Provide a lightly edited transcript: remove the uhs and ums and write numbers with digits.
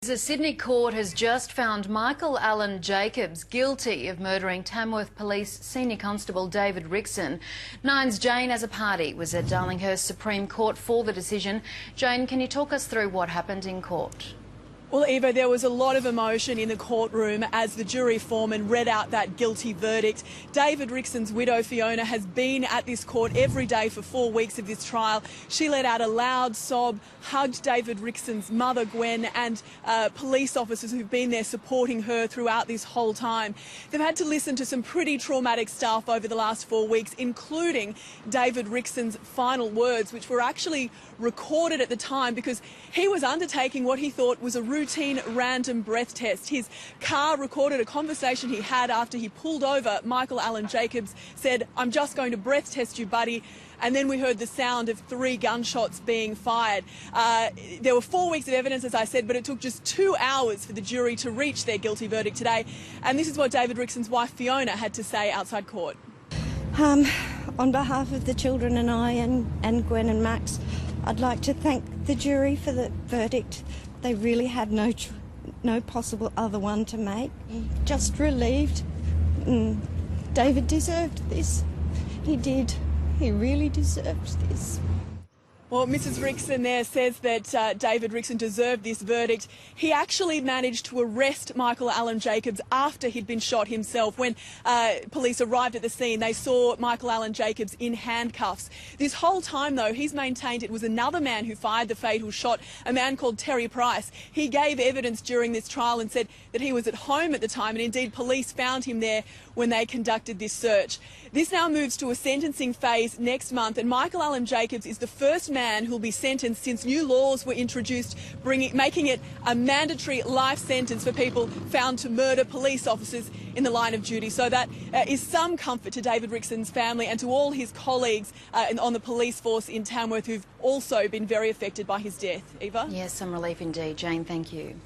The Sydney court has just found Michael Allen Jacobs guilty of murdering Tamworth Police Senior Constable David Rixon. Nine's Jane as a party was at Darlinghurst Supreme Court for the decision. Jane, can you talk us through what happened in court? Well, Eva, there was a lot of emotion in the courtroom as the jury foreman read out that guilty verdict. David Rixon's widow, Fiona, has been at this court every day for 4 weeks of this trial. She let out a loud sob, hugged David Rixon's mother, Gwen, and police officers who've been there supporting her throughout this whole time. They've had to listen to some pretty traumatic stuff over the last 4 weeks, including David Rixon's final words, which were actually recorded at the time because he was undertaking what he thought was a routine random breath test. His car recorded a conversation he had after he pulled over Michael Allen Jacobs, said, "I'm just going to breath test you, buddy." And then we heard the sound of 3 gunshots being fired. There were 4 weeks of evidence, as I said, but it took just 2 hours for the jury to reach their guilty verdict today. And this is what David Rixon's wife, Fiona, had to say outside court. On behalf of the children and I and Gwen and Max, I'd like to thank the jury for the verdict. They really had no possible other one to make. Just relieved. David deserved this. He did. He really deserved this. Well, Mrs Rixon there says that David Rixon deserved this verdict. He actually managed to arrest Michael Allen Jacobs after he'd been shot himself. When police arrived at the scene, they saw Michael Allen Jacobs in handcuffs. This whole time, though, he's maintained it was another man who fired the fatal shot, a man called Terry Price. He gave evidence during this trial and said that he was at home at the time, and indeed police found him there when they conducted this search. This now moves to a sentencing phase next month, and Michael Allen Jacobs is the first man who'll be sentenced since new laws were introduced, making it a mandatory life sentence for people found to murder police officers in the line of duty. So that is some comfort to David Rixon's family and to all his colleagues on the police force in Tamworth who've also been very affected by his death. Eva? Yes, some relief indeed. Jane, thank you.